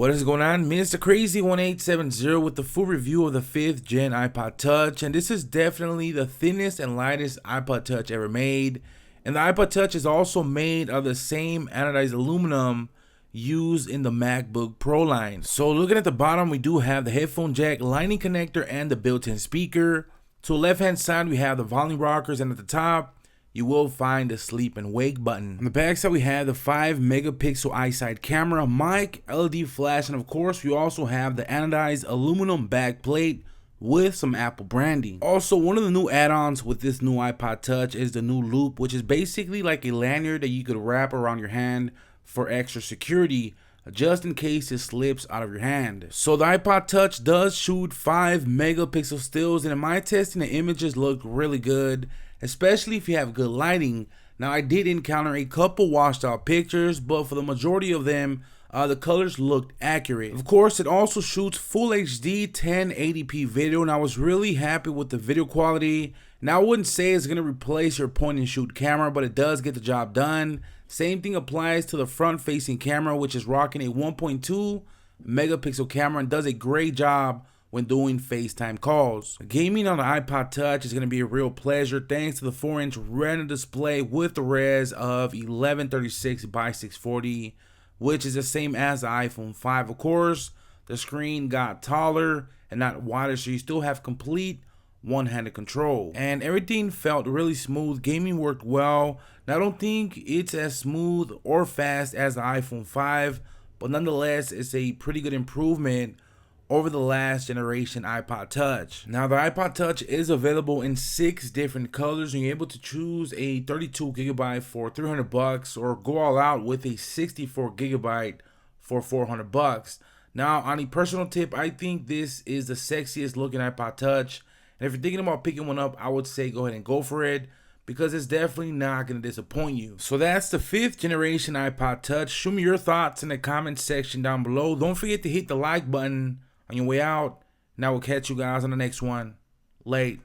What is going on? Mr. Crazy 1870 with the full review of the 5th gen iPod Touch, and this is definitely the thinnest and lightest iPod Touch ever made. And the iPod Touch is also made of the same anodized aluminum used in the MacBook Pro line. So looking at the bottom, we do have the headphone jack, lightning connector, and the built-in speaker. To the left hand side, we have the volume rockers, and at the top you will find the sleep and wake button. On the back side, we have the 5 megapixel iSight camera, mic, LED flash, and of course we also have the anodized aluminum back plate with some Apple branding. Also, one of the new add-ons with this new iPod Touch is the new loop, which is basically like a lanyard that you could wrap around your hand for extra security, just in case it slips out of your hand. So the iPod Touch does shoot 5 megapixel stills, and in my testing, the images look really good, especially if you have good lighting. Now, I did encounter a couple washed out pictures, but for the majority of them, the colors looked accurate. Of course, it also shoots full HD 1080p video, and I was really happy with the video quality. Now, I wouldn't say it's going to replace your point and shoot camera, but it does get the job done. Same thing applies to the front facing camera, which is rocking a 1.2 megapixel camera and does a great job when doing FaceTime calls. Gaming on the iPod Touch is going to be a real pleasure thanks to the 4-inch Retina display with the res of 1136 by 640, which is the same as the iPhone 5. Of course, the screen got taller and not wider, so you still have complete one-handed control. And everything felt really smooth. Gaming worked well. Now, I don't think it's as smooth or fast as the iPhone 5, but nonetheless, it's a pretty good improvement over the last generation iPod Touch. Now, the iPod Touch is available in 6 different colors, and you're able to choose a 32 gigabyte for $300 or go all out with a 64 gigabyte for $400. Now, on a personal tip, I think this is the sexiest looking iPod Touch, and if you're thinking about picking one up, I would say go ahead and go for it, because it's definitely not going to disappoint you. So that's the 5th generation iPod Touch. Show me your thoughts in the comment section down below. Don't forget to hit the like button on your way out. Now we'll catch you guys on the next one. Late.